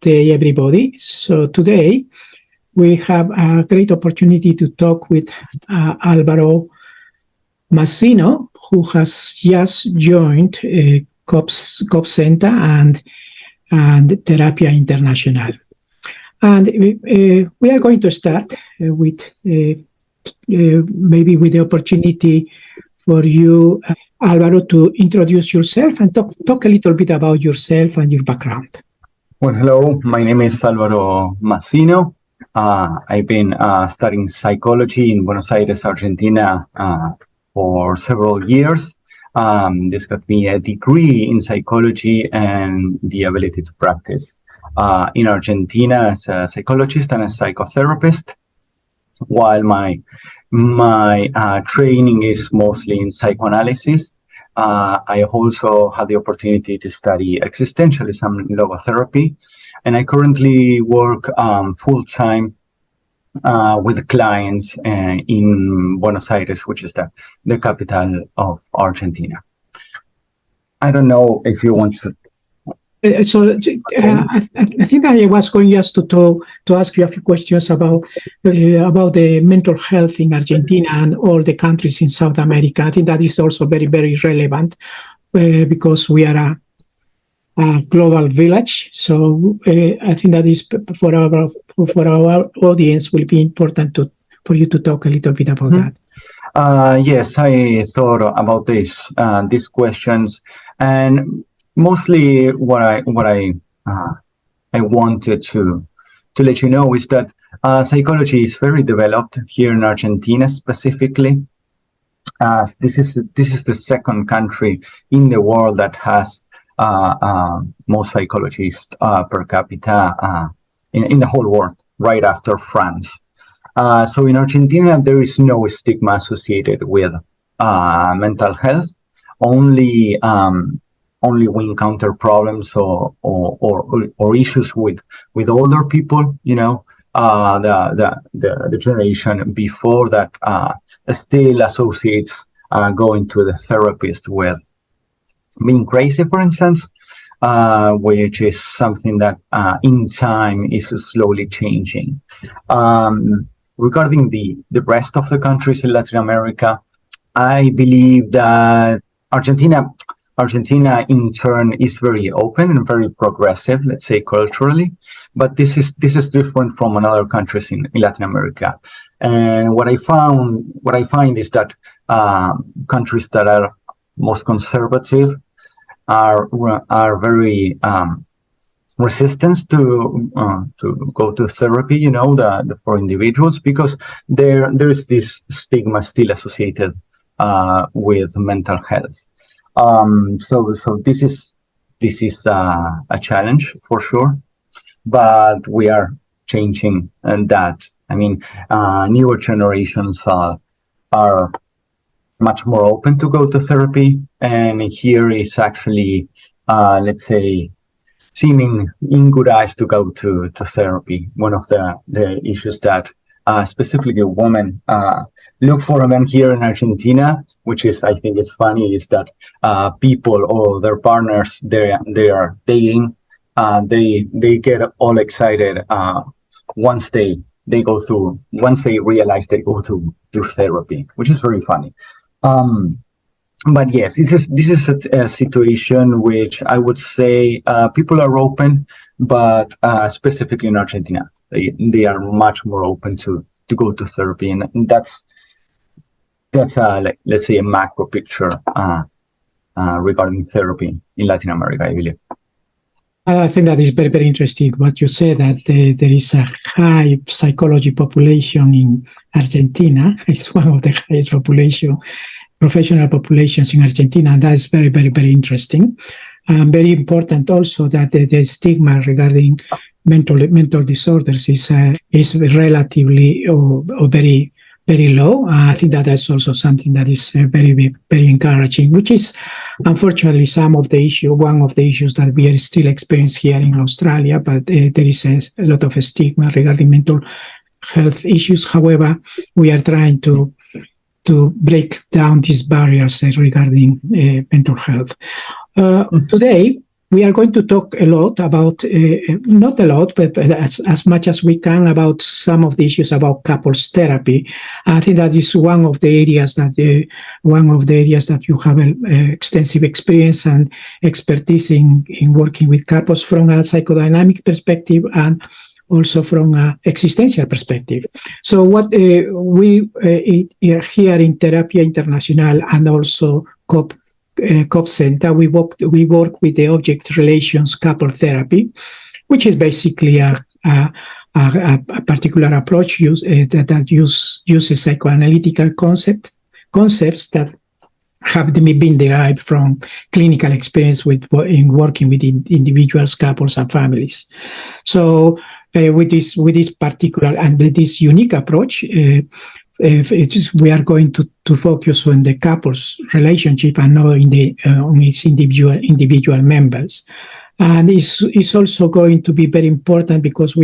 day, everybody. So today we have a great opportunity to talk with Alvaro Massino, who has just joined Couples Center and Terapia International. And we are going to start with maybe with the opportunity for you, Alvaro, to introduce yourself and talk a little bit about yourself and your background. Well, hello, my name is Alvaro Massino. I've been studying psychology in Buenos Aires, Argentina for several years. This got me a degree in psychology and the ability to practice in Argentina as a psychologist and a psychotherapist, while my training is mostly in psychoanalysis. I also had the opportunity to study existentialism and logotherapy, and I currently work full-time with clients in Buenos Aires, which is the capital of Argentina. I don't know if you want to... I think I was going just to ask you a few questions about the mental health in Argentina and all the countries in South America. I think that is also very, very relevant because we are a global village. So I think that is for our audience will be important for you to talk a little bit about that. Yes, I thought about these questions, and mostly what I wanted to let you know is that psychology is very developed here in Argentina specifically. This is the second country in the world that has most psychologists per capita in the whole world, right after France. So in Argentina, there is no stigma associated with mental health. Only we encounter problems or issues with older people, you know, the generation before that still associates going to the therapist with being crazy, for instance, which is something that in time is slowly changing. Regarding the rest of the countries in Latin America, I believe that Argentina in turn is very open and very progressive, let's say culturally, but this is different from other countries in Latin America. And what I find is that countries that are most conservative are very resistant to go to therapy, you know, for individuals, because there is this stigma still associated with mental health. So this is a challenge for sure, but we are changing that. I mean, newer generations are much more open to go to therapy, and here is actually, let's say, seeming in good eyes to go to therapy. One of the issues that specifically women look for men here in Argentina, which is, I think it's funny, is that people or their partners they are dating, they get all excited once they realize they go through therapy, which is very funny. But yes, this is a situation which I would say people are open, but specifically in Argentina, they are much more open to go to therapy, and that's let's say a macro picture regarding therapy in Latin America, I believe. I think that is very, very interesting what you said, that there is a high psychology population in Argentina. It's one of the highest professional populations in Argentina, and that is very, very, very interesting. Very important also that the stigma regarding mental disorders is relatively or very, very low. I think that is also something that is very, very encouraging, which is unfortunately one of the issues that we are still experiencing here in Australia, but there is a lot of stigma regarding mental health issues. However, we are trying to break down these barriers regarding mental health. Today, we are going to talk a lot about, not a lot, but as much as we can, about some of the issues about couples therapy. I think that is one of the areas that you have extensive experience and expertise in working with couples from a psychodynamic perspective and also from an existential perspective. So what we here in Terapia Internacional and also Couples Center, we work with the object relations couple therapy, which is basically a particular approach that uses psychoanalytical concepts that have been derived from clinical experience in working with individuals, couples, and families. So with this particular and with this unique approach, we are going to focus on the couple's relationship and not on its individual members. And it's also going to be very important because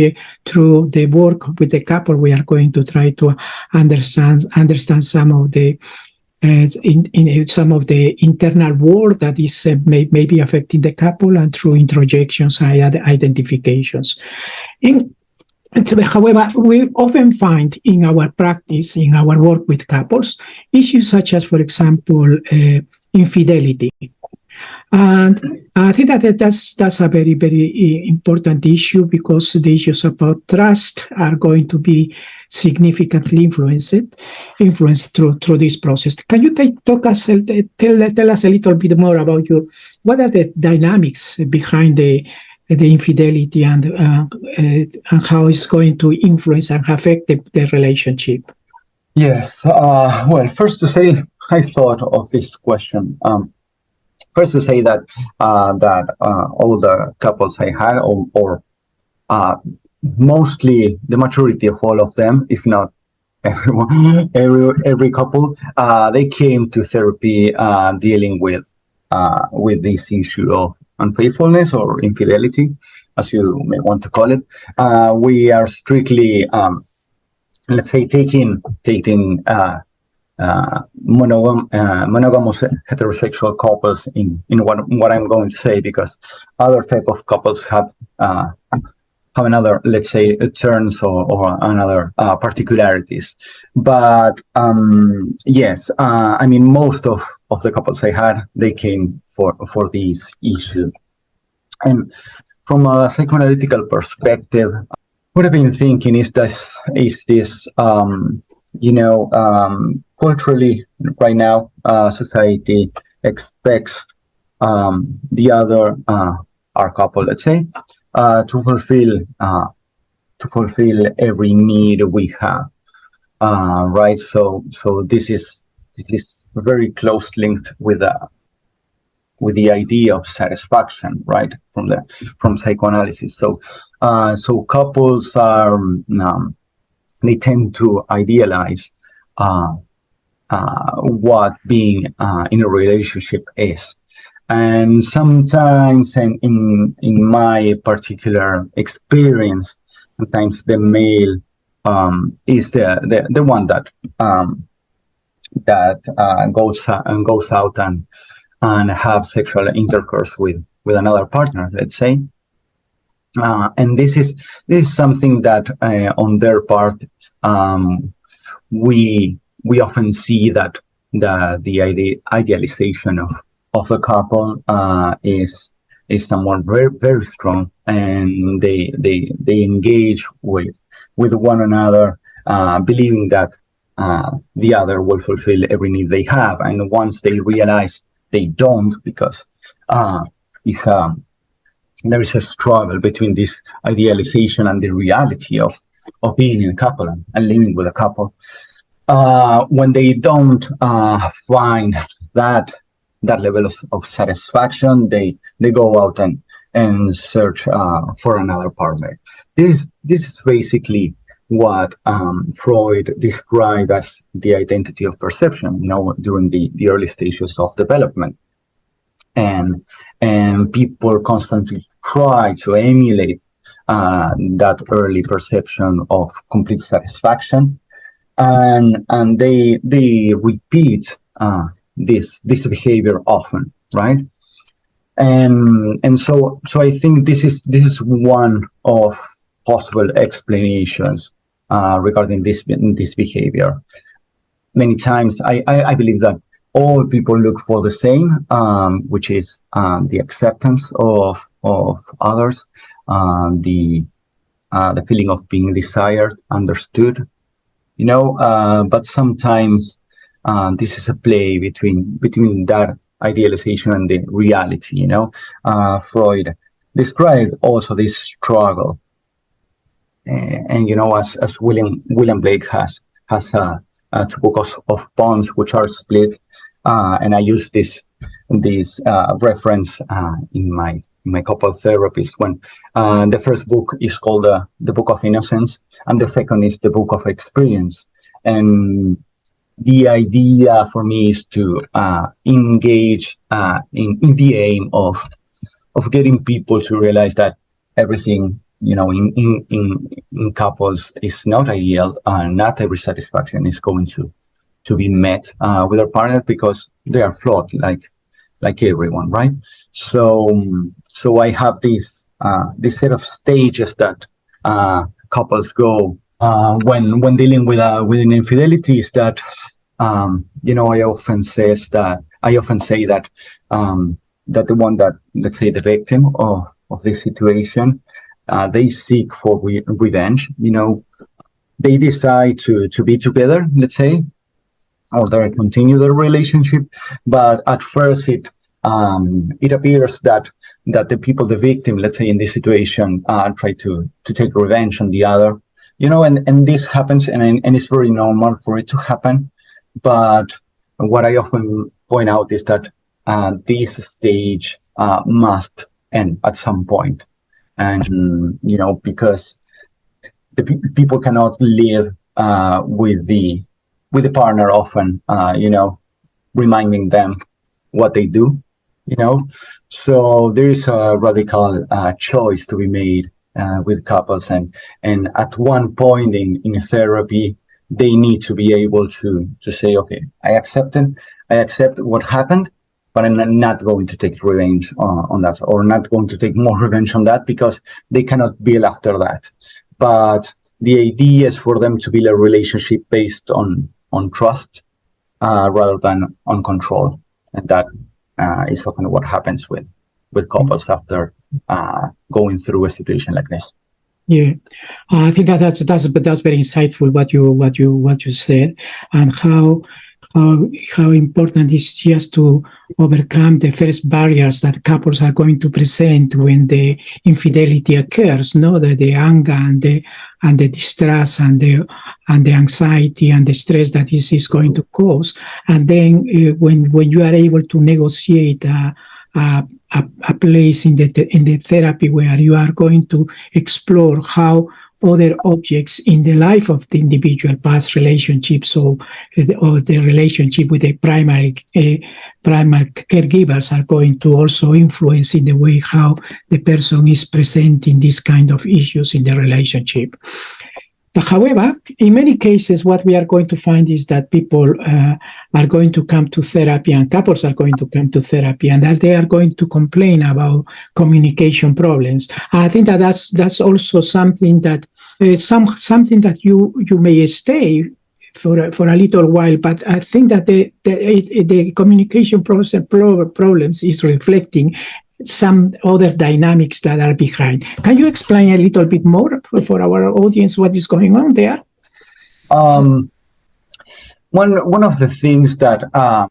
through the work with the couple, we are going to try to understand some of the some of the internal world that is may be affecting the couple, and through introjections and identifications. However, we often find in our practice, in our work with couples, issues such as, for example, infidelity. And I think that's a very, very important issue, because the issues about trust are going to be significantly influenced through this process. Can you tell us a little bit more about what are the dynamics behind the infidelity and how it's going to influence and affect the relationship? Yes. Well, first to say, I thought of this question. First to say that all the couples I had, or mostly the majority of all of them, if not everyone, every couple, they came to therapy dealing with this issue of unfaithfulness or infidelity, as you may want to call it. We are strictly, let's say, taking monogamous heterosexual couples in what I'm going to say, because other type of couples have another, let's say, terms or another particularities. But yes, I mean, most of the couples I had, they came for this issue. And from a psychoanalytical perspective, what I've been thinking is this culturally, right now, society expects the other, our couple, let's say, to fulfill every need we have, right? So this is very close linked with the idea of satisfaction, right? From psychoanalysis. So couples are they tend to idealize what being in a relationship is. And sometimes, in my particular experience, sometimes the male is the one that goes out and have sexual intercourse with another partner, let's say. And this is something that on their part, we often see that the idealization of a couple is someone very, very strong, and they engage with one another, believing that the other will fulfill every need they have. And once they realize they don't, because there is a struggle between this idealization and the reality of being in a couple and living with a couple. When they don't find that level of satisfaction, they go out and search for another partner. This is basically what Freud described as the identity of perception, during the early stages of development. And people constantly try to emulate that early perception of complete satisfaction, and they repeat this behavior often, right? And so I think this is one of possible explanations regarding this behavior. Many times I believe that all people look for the same, which is the acceptance of others, the feeling of being desired, understood, but sometimes this is a play between that idealization and the reality. Freud described also this struggle, and as William Blake has two books of poems which are split, and I use this reference in my couple therapies, when the first book is called the Book of Innocence, and the second is the Book of Experience. And the idea for me is to engage in the aim of getting people to realize that everything in couples is not ideal. Not every satisfaction is going to be met with our partner, because they are flawed, like everyone, right? So I have this set of stages that couples go when dealing with an infidelity. Is that I often say that the one that, let's say, the victim of this situation, they seek for revenge. They decide to be together, let's say, or they continue their relationship, but at first it appears that the victim, let's say in this situation, try to take revenge on the other, and this happens, and it's very normal for it to happen. But what I often point out is that this stage must end at some point, and because the people cannot live with the partner often, reminding them what they do, So there is a radical choice to be made with couples, and at one point in therapy, they need to be able to say, okay, I accept what happened, but I'm not going to take revenge on that, or not going to take more revenge on that, because they cannot build after that. But the idea is for them to build a relationship based on trust rather than on control, and that is often what happens with couples after going through a situation like this. Yeah, I think that's very insightful what you said, and how important it's just to overcome the first barriers that couples are going to present when the infidelity occurs. No, the anger and the distress and the anxiety and the stress that this is going to cause, and then when you are able to negotiate a place in the therapy where you are going to explore how other objects in the life of the individual, past relationships or the relationship with the primary caregivers, are going to also influence in the way how the person is presenting these kind of issues in the relationship. However, in many cases, what we are going to find is that people are going to come to therapy, and couples are going to come to therapy, and that they are going to complain about communication problems. I think that's also something that something that you may stay for a little while, but I think that the communication problems is reflecting some other dynamics that are behind. Can you explain a little bit more for our audience what is going on there? One of the things that I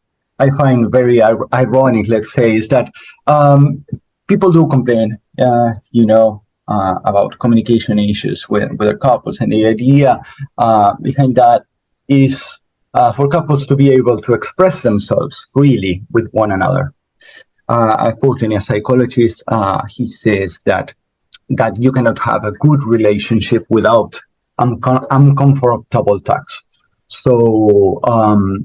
find very ironic, let's say, is that people do complain, about communication issues with their couples, and the idea behind that is for couples to be able to express themselves freely with one another. I quote in a psychologist, he says that you cannot have a good relationship without uncomfortable touch. So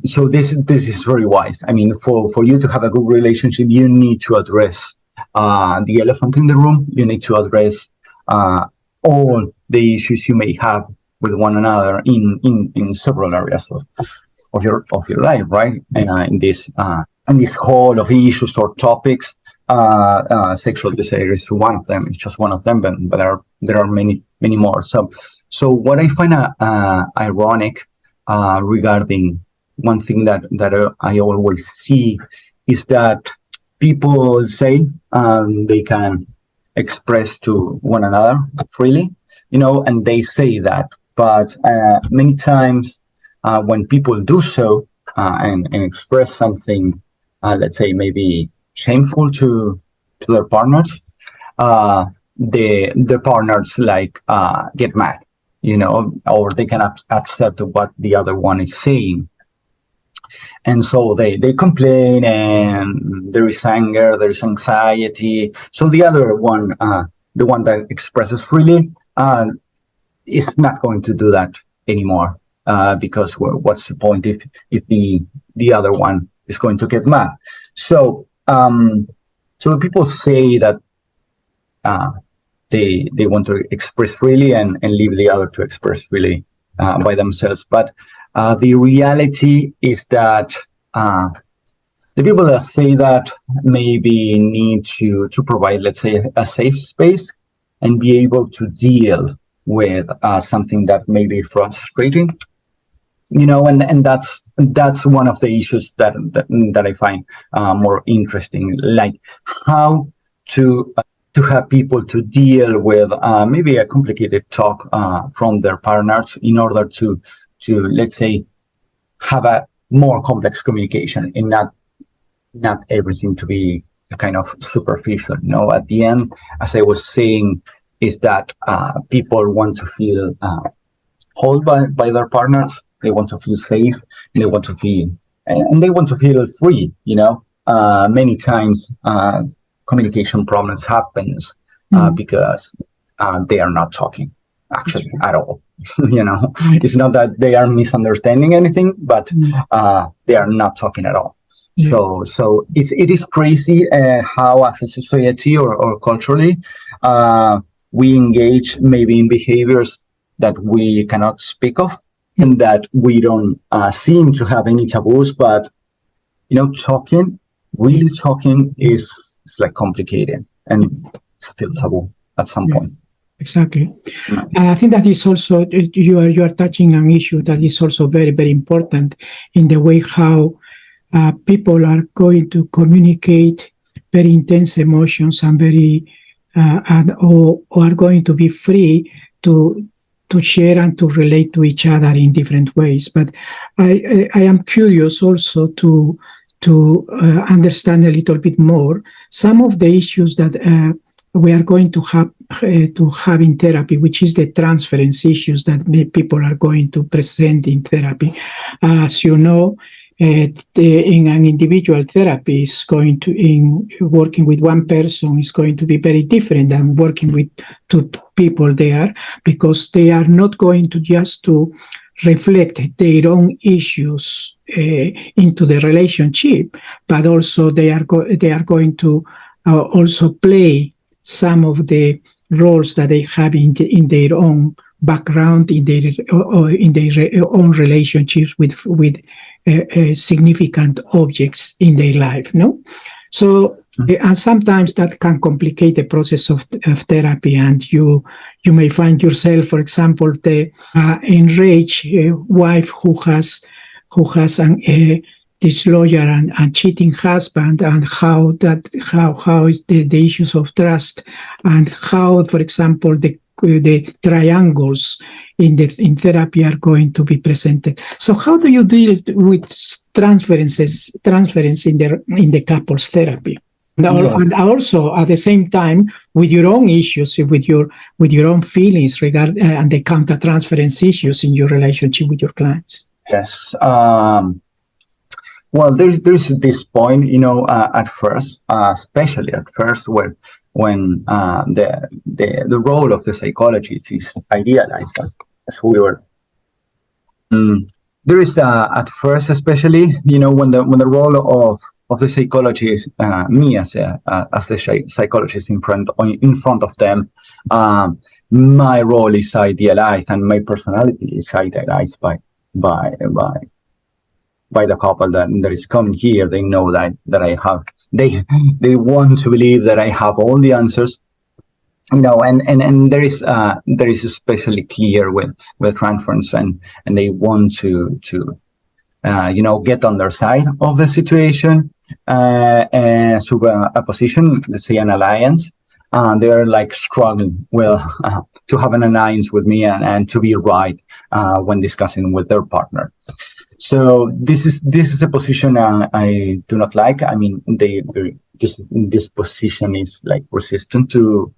this is very wise. I mean, for you to have a good relationship, you need to address the elephant in the room. You need to address all the issues you may have with one another in several areas of your life, right? And in this hall of issues or topics, Sexual desire is one of them. It's just one of them, but there are many more. So what I find ironic regarding one thing that I always see is that people say they can express to one another freely, and they say that, but many times when people do so and express something, let's say maybe shameful to their partners, the partners get mad, or they cannot accept what the other one is saying. And so they complain, and there is anger, there is anxiety. So the other one, the one that expresses freely, is not going to do that anymore, because what's the point if the other one is going to get mad? So people say that they want to express freely and leave the other to express freely by themselves, but the reality is that the people that say that maybe need to provide, let's say, a safe space and be able to deal with something that may be frustrating, and that's one of the issues that I find more interesting, like how to have people to deal with maybe a complicated talk from their partners in order to let's say have a more complex communication, and not everything to be kind of superficial. At the end, as I was saying, is that people want to feel held by their partners. They want to feel safe. They want to feel, and they want to feel free. Many times communication problems happens because they are not talking actually at all. It's not that they are misunderstanding anything, but they are not talking at all. So it is crazy how as a society or culturally we engage maybe in behaviors that we cannot speak of, and that we don't seem to have any taboos, but really talking is like complicated and still taboo at some point. Exactly. I think that is also, you are touching an issue that is also very, very important in the way how people are going to communicate very intense emotions and or are going to be free to share and to relate to each other in different ways. But I am curious also to understand a little bit more some of the issues that we are going to have in therapy, which is the transference issues that people are going to present in therapy. As you know, in an individual therapy is going to, in working with one person is going to be very different than working with two people there, because they are not going to just to reflect their own issues into the relationship, but also they are going to also play some of the roles that they have in their own background, in their own relationships with significant objects in their life. No, so and sometimes that can complicate the process of therapy, and you may find yourself, for example, the enraged wife who has an disloyal and cheating husband, and how is the issues of trust, and how, for example, the triangles in therapy are going to be presented. So how do you deal with transference in the couples therapy? Yes. And also at the same time with your own issues, with your own feelings and the counter-transference issues in your relationship with your clients. Yes. Well, there's this point, at first, especially at first, when the role of the psychologist is idealized, as we were. There is at first, especially, when the role of the psychologist, me as the psychologist in front of them, my role is idealized and my personality is idealized by by the couple that is coming here. They know that I have, they want to believe that I have all the answers, and there is especially clear with transference, and they want to get on their side of the situation, and so a position, let's say an alliance. They're like struggling to have an alliance with me and to be right when discussing with their partner. So this is a position I do not like. I mean, this position is like resistant to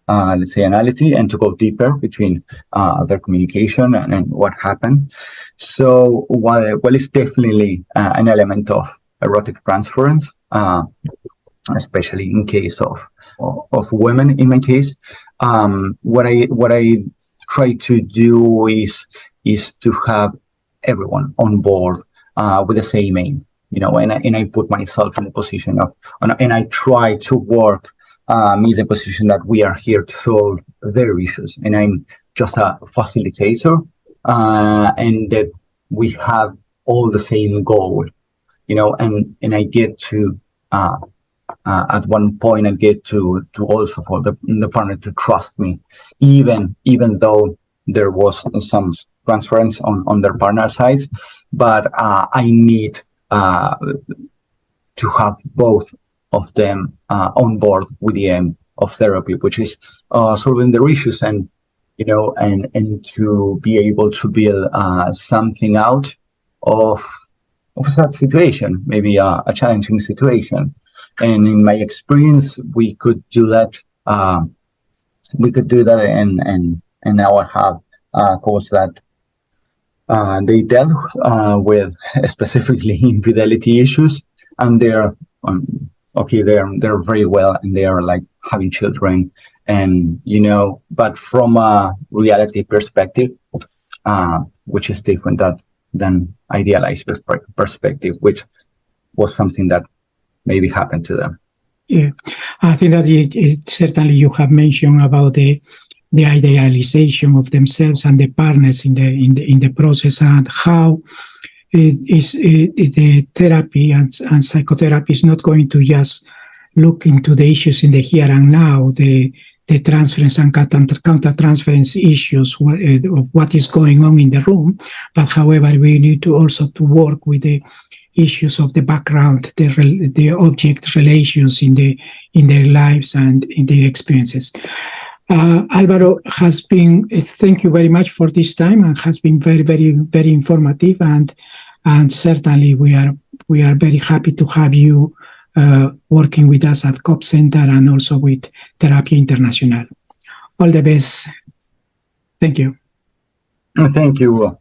let's say analysis and to go deeper between their communication and what happened. So while it's definitely an element of erotic transference, especially in case of women, in my case, what I try to do is to have everyone on board with the same aim, and I put myself in the position and I try to work in the position that we are here to solve their issues, and I'm just a facilitator, and that we have all the same goal, and I get to at one point I get to also for the partner to trust me, even though there was some transference on their partner side, but I need to have both of them on board with the aim of therapy, which is solving their issues, and to be able to build something out of that situation, maybe a challenging situation. And in my experience, we could do that. And now I have couples that they dealt with specifically infidelity issues, and they're they're very well, and they are like having children, and but from a reality perspective, which is different than idealized perspective, which was something that maybe happened to them. Yeah, I think that it certainly you have mentioned about the idealization of themselves and the partners in the process, and how the therapy and psychotherapy is not going to just look into the issues in the here and now, the transference and counter-transference issues, what is going on in the room, but however, we need to also to work with the issues of the background, the object relations in their lives and in their experiences. Alvaro, has been, thank you very much for this time, and has been very, very, very informative, and certainly we are very happy to have you working with us at COP Center and also with Terapia Internacional. All the best. Thank you. Thank you.